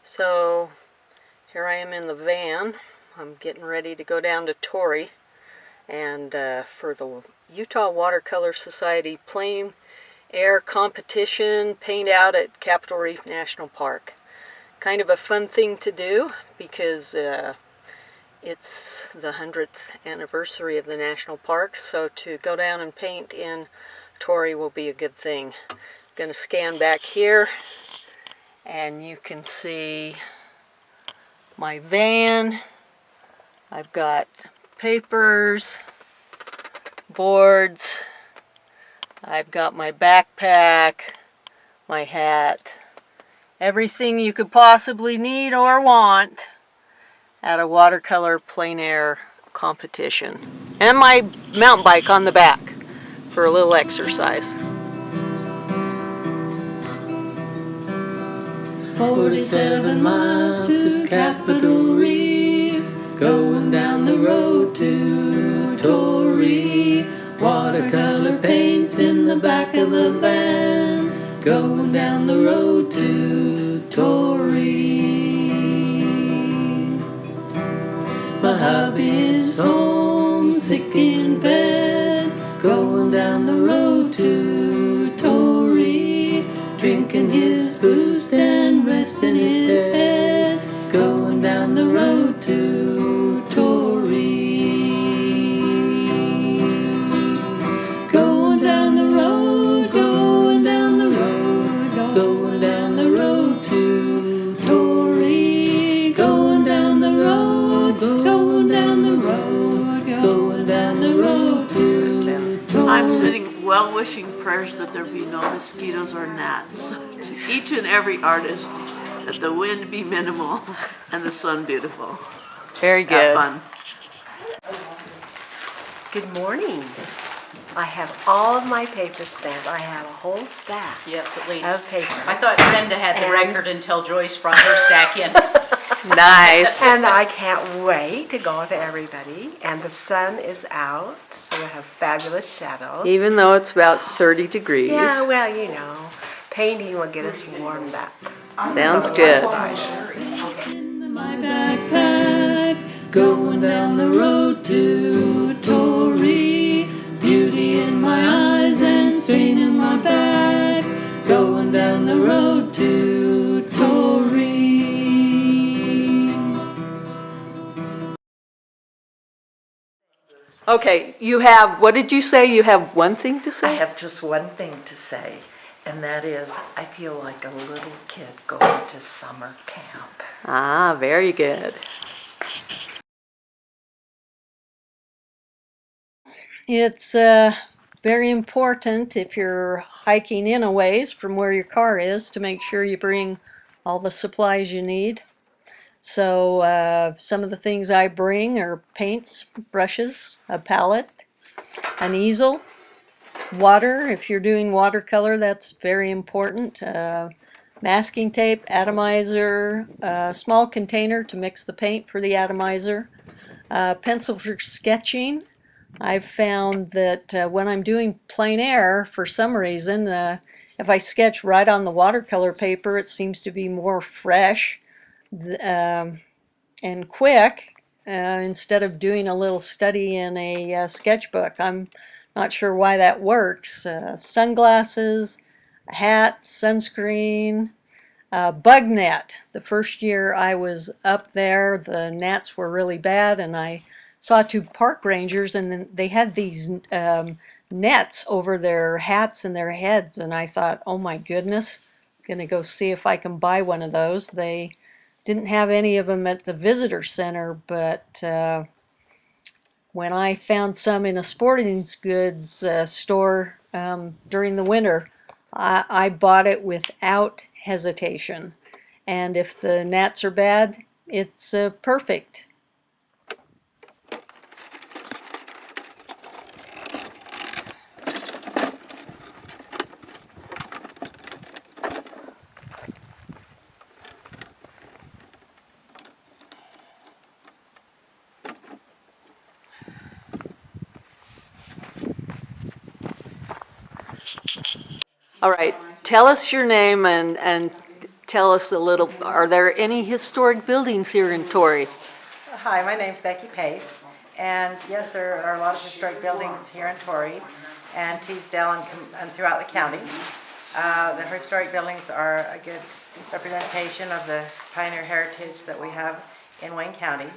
So here I am in the van. I'm getting ready to go down to Torrey and for the Utah Watercolor Society Plein Air competition, paint out at Capitol Reef National Park. Kind of a fun thing to do because it's the 100th anniversary of the national park, so to go down and paint in Torrey will be a good thing. I'm going to scan back here and you can see my van. I've got papers, boards, I've got my backpack, my hat, everything you could possibly need or want at a watercolor plein air competition. And my mountain bike on the back for a little exercise. 47 miles to Capitol Reef, going down the road to Torrey. Watercolor paints in the back of the van, going down the road to Torrey. My hubby's home, sick in bed, going down the road to Torrey, drinking his booze and resting his head, going down the road to Torrey. Going down the road, going down the road, going down the road to Torrey. Going down the road, going down the road, going down the road to Torrey. I'm sending well-wishing prayers that there be no mosquitoes or gnats. To each and every artist, that the wind be minimal and the sun beautiful. Very good. Have fun. Good morning. I have all of my paper stamped. I have a whole stack Yes, at least. of paper. I thought Brenda had the record until Joyce brought her stack in. Nice. And I can't wait to go to everybody. And the sun is out, so we have fabulous shadows. Even though it's about 30 degrees. Yeah, well, you know, painting will get us warmed up. Sounds good. In my backpack, going down the road to Torrey. Beauty in my eyes and strain in my back, going down the road to Torrey. Okay, you have, what did you say? You have one thing to say? I have just one thing to say, and that is I feel like a little kid going to summer camp. Ah, very good. It's very important if you're hiking in a ways from where your car is to make sure you bring all the supplies you need. So some of the things I bring are paints, brushes, a palette, an easel, water. If you're doing watercolor, that's very important. Masking tape, atomizer, a small container to mix the paint for the atomizer, pencil for sketching. I've found that when I'm doing plein air, for some reason, if I sketch right on the watercolor paper, it seems to be more fresh and quick instead of doing a little study in a sketchbook. I'm not sure why that works. Sunglasses, a hat, sunscreen, bug net. The first year I was up there, the gnats were really bad, and I saw two park rangers, and then they had these nets over their hats and their heads, and I thought, oh my goodness, I'm gonna go see if I can buy one of those. They didn't have any of them at the visitor center, but when I found some in a sporting goods store during the winter, I bought it without hesitation. And if the gnats are bad, it's perfect. All right, tell us your name and tell us a little, are there any historic buildings here in Torrey? Hi, my name's Becky Pace, and yes, there are a lot of historic buildings here in Torrey and Teasdale and throughout the county. The historic buildings are a good representation of the pioneer heritage that we have in Wayne County.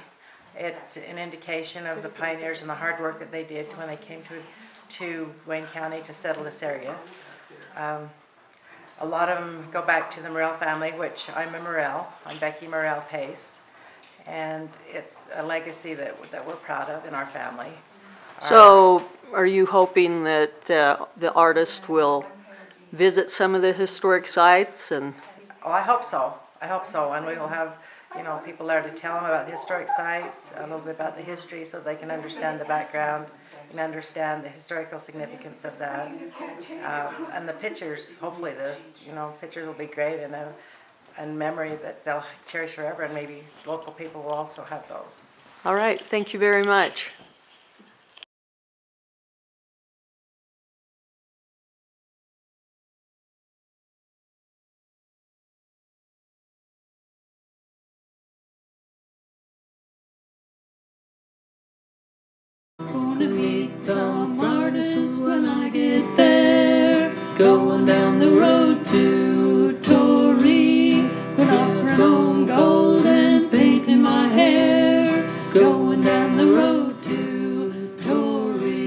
It's an indication of the pioneers and the hard work that they did when they came to Wayne County to settle this area. A lot of them go back to the Meidell family, which I'm a Meidell. I'm Becky Meidell Pace, and it's a legacy that we're proud of in our family. So are you hoping that the artist will visit some of the historic sites? And Oh, I hope so. And we will have, people there to tell them about the historic sites, a little bit about the history, so they can understand the background and understand the historical significance of that. And the pictures, hopefully the pictures will be great and memory that they'll cherish forever, and maybe local people will also have those. all right, thank you very much. Gonna meet Tom artists when I get there. Going down the road to Torrey. Gonna home gold and paint in my hair. Going down the road to Torrey.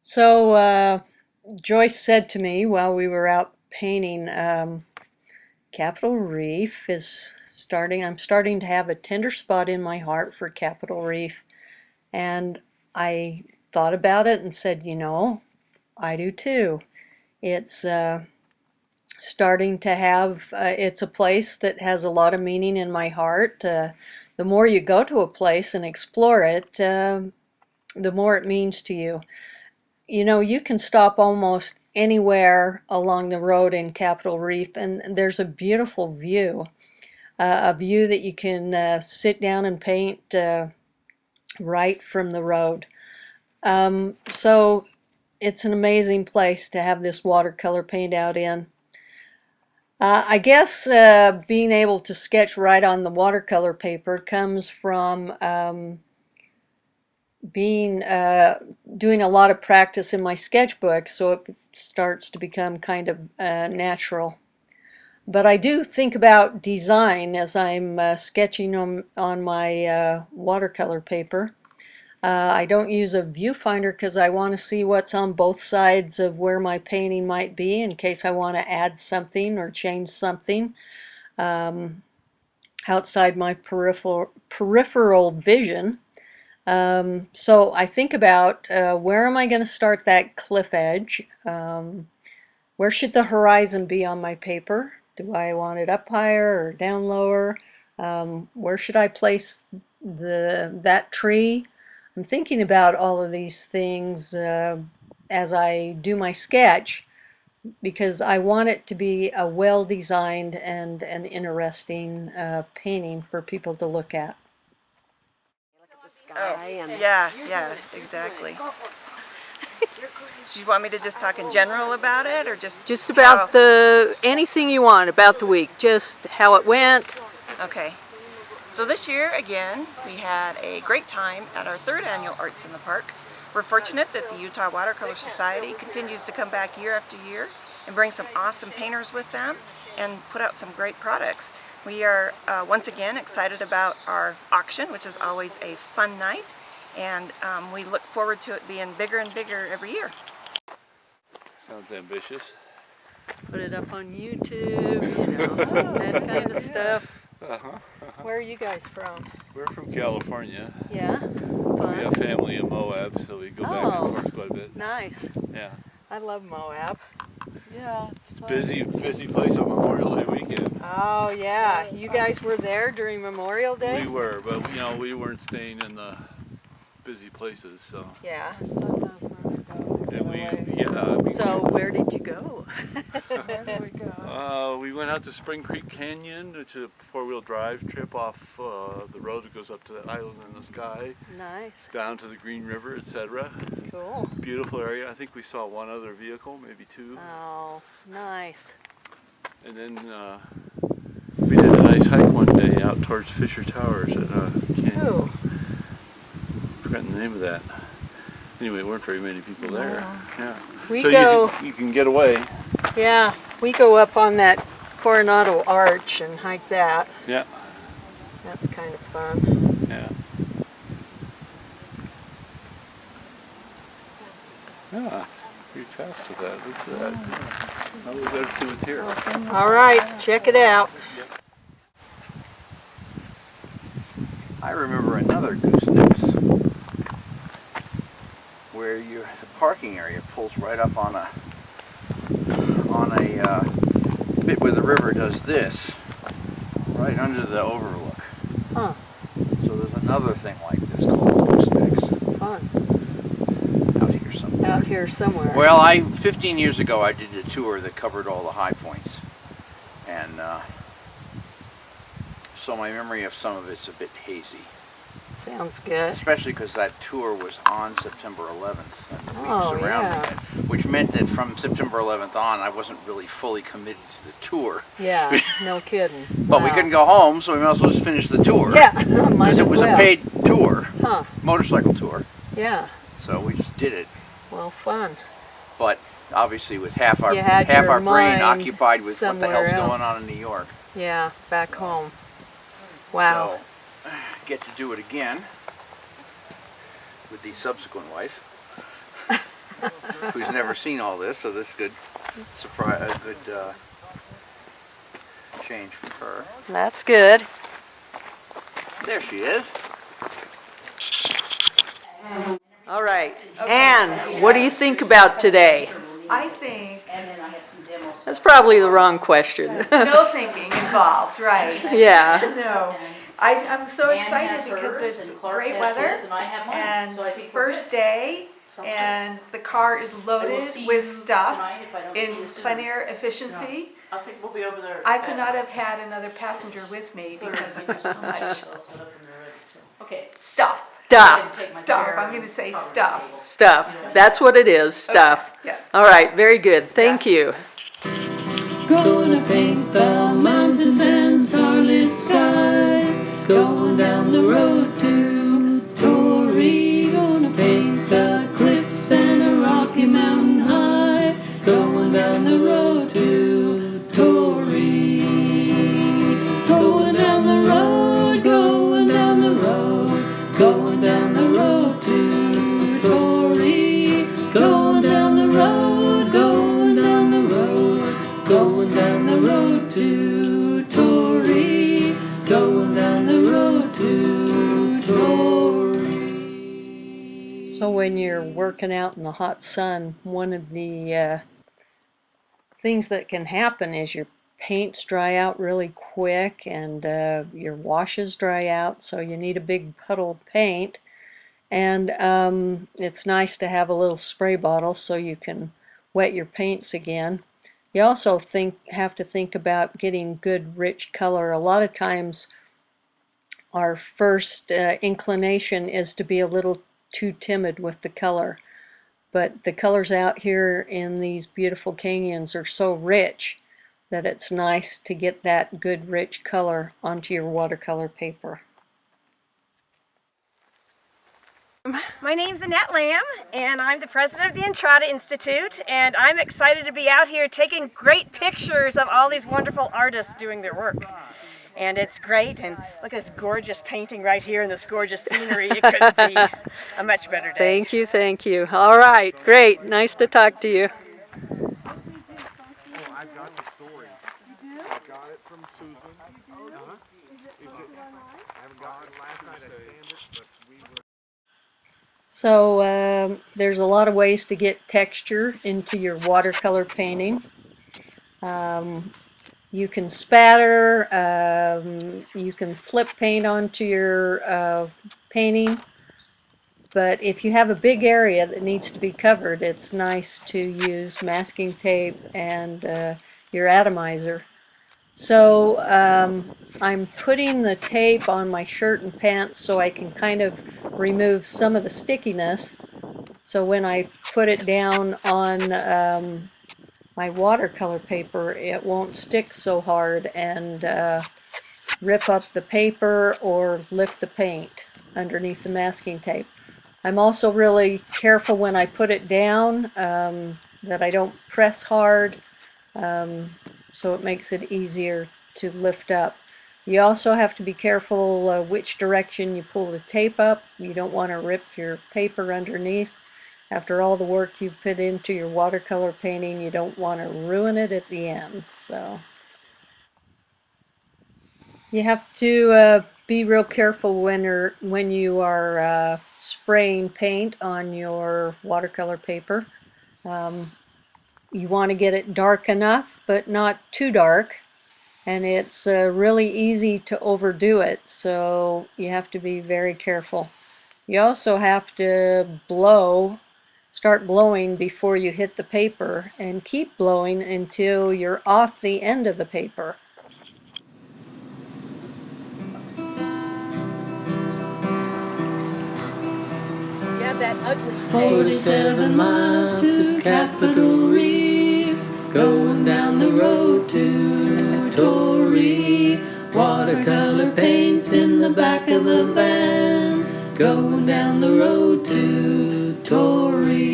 So Joyce said to me while we were out painting, Capitol Reef is I'm starting to have a tender spot in my heart for Capitol Reef. And I thought about it and said, I do too. It's starting to have, it's a place that has a lot of meaning in my heart. The more you go to a place and explore it, the more it means to you. You can stop almost anywhere along the road in Capitol Reef, and there's a beautiful view. A view that you can sit down and paint right from the road. So it's an amazing place to have this watercolor paint out in. I guess being able to sketch right on the watercolor paper comes from doing a lot of practice in my sketchbook, so it starts to become kind of natural. But I do think about design as I'm sketching on my watercolor paper. I don't use a viewfinder because I want to see what's on both sides of where my painting might be in case I want to add something or change something outside my peripheral vision. So I think about where am I going to start that cliff edge? Where should the horizon be on my paper? Do I want it up higher or down lower? Where should I place that tree? I'm thinking about all of these things as I do my sketch because I want it to be a well-designed and an interesting painting for people to look at. Yeah, exactly. So you want me to just talk in general about it, or just about anything you want about the week, just how it went. Okay. So this year, again, we had a great time at our 3rd annual Arts in the Park. We're fortunate that the Utah Watercolor Society continues to come back year after year and bring some awesome painters with them and put out some great products. We are once again excited about our auction, which is always a fun night, and we look forward to it being bigger and bigger every year. Sounds ambitious. Put it up on YouTube, that kind of stuff. Where are you guys from? We're from California. Yeah? Fun. We have family in Moab, so we go back and forth quite a bit. Nice. Yeah. I love Moab. Yeah, It's busy place on Memorial Day weekend. Oh yeah, you guys were there during Memorial Day? We were, but we weren't staying in the busy places, so. Yeah. Son has room to go. And we, away. yeah. I mean, So where did you go? we went out to Spring Creek Canyon, which is a four-wheel drive trip off the road that goes up to that island in the sky, Nice. down to the Green River, etc. Cool. Beautiful area. I think we saw one other vehicle, maybe two. Oh, nice. And then we did a nice hike one day out towards Fisher Towers at Canyon. Oh. Forgotten the name of that. Anyway, there weren't very many people there. Yeah. We So go. you can get away. Yeah, we go up on that Coronado Arch and hike that. Yeah. That's kind of fun. Yeah. Yeah. Pretty fast with that. Look at that. Now we got to see what's here. All right, check it out. I remember another gooseneck's where the parking area pulls right up on a bit where the river does this, right under the overlook. Huh. So there's another thing like this called goosenecks Fun. out here somewhere. Out here somewhere. Well, 15 years ago I did a tour that covered all the high points, and so my memory of some of it's a bit hazy. Sounds good. Especially because that tour was on September 11th and the Oh, week surrounding yeah. it, which meant that from September 11th on I wasn't really fully committed to the tour. Yeah, no kidding. But we Wow. couldn't go home, so we might as well just finish the tour. Yeah, might Because it as was well. a paid tour, Huh, motorcycle tour, yeah, so we just did it. well, fun. But obviously with half our You had half your our brain mind occupied with what the hell's somewhere going else. on in New York. Yeah, back home. Wow. So, get to do it again with the subsequent wife, who's never seen all this, so this is good surprise, a good change for her. That's good. There she is. All right. Anne, what do you think about today? I think That's probably the wrong question. no thinking involved, right? Yeah. No. I'm so Ann excited has because hers, it's and Clark great has weather his, and I have mine, and so I think we're first good. day Sounds and the car is I will loaded see with you stuff tonight if I don't see in you soon. plein air efficiency. I think we'll be over there. I could not have had another passenger with me because of There's so much Okay. stuff. Stuff. Take my Stuff. chair I'm going to say stuff. Stuff. That's what it is. Stuff. Yeah. All right. Very good. Thank you. Gonna paint the mountains and starlit skies. Going down the road to Torrey. Gonna paint the cliffs and a rocky mountain high. Going down the road to Torrey. Going down the road, going down the road. Going down the road to Torrey. Going down the road, going down the road. Going down the road to Torrey. Going down the road to Torrey. So when you're working out in the hot sun, one of the things that can happen is your paints dry out really quick and your washes dry out, so you need a big puddle of paint. And it's nice to have a little spray bottle so you can wet your paints again. You also have to think about getting good rich color. A lot of times our first inclination is to be a little too timid with the color. But the colors out here in these beautiful canyons are so rich that it's nice to get that good rich color onto your watercolor paper. My name's Annette Lamb, and I'm the president of the Entrada Institute, and I'm excited to be out here taking great pictures of all these wonderful artists doing their work. And it's great, and look at this gorgeous painting right here and this gorgeous scenery. It couldn't be a much better day. Thank you, thank you. All right, great. Nice to talk to you. I got the story. I got it from Susan. I haven't gotten it last night. I scanned it, but we were. So there's a lot of ways to get texture into your watercolor painting. You can spatter, you can flip paint onto your painting. But if you have a big area that needs to be covered, it's nice to use masking tape and your atomizer. So I'm putting the tape on my shirt and pants so I can kind of remove some of the stickiness. So when I put it down on my watercolor paper, it won't stick so hard and rip up the paper or lift the paint underneath the masking tape. I'm also really careful when I put it down that I don't press hard, so it makes it easier to lift up. You also have to be careful which direction you pull the tape up. You don't want to rip your paper underneath. After all the work you put into your watercolor painting, you don't want to ruin it at the end. So you have to be real careful when you are spraying paint on your watercolor paper. You want to get it dark enough, but not too dark. And it's really easy to overdo it, so you have to be very careful. You also have to start blowing before you hit the paper, and keep blowing until you're off the end of the paper. Yeah, that ugly stage. 47 miles to Capitol Reef, going down the road to Torrey. Watercolor paints in the back of a van, going down the road to Torrey.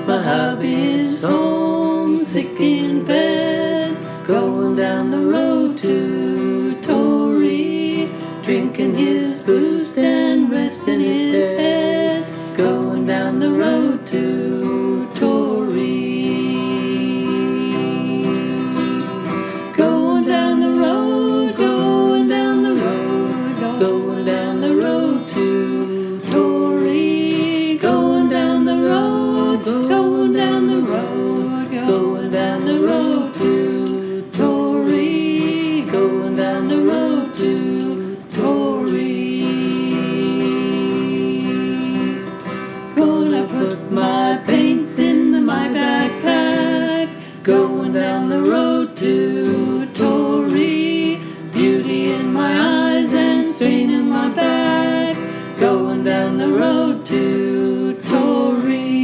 My hubby is homesick in bed, going down the road to Torrey, drinking his booze and resting his head, going down the road to Torrey. Going down the road, going down the road, going down the road to Torrey. Going down the road, going down the road, going down the road to Torrey. Going down the road to Torrey. Gonna put my paints in my backpack, going down the road to Torrey. Beauty in my eyes and strain in my back, going down the road to Torrey.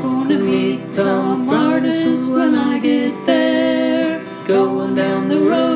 Gonna meet Tom Artis when I get there, going down the road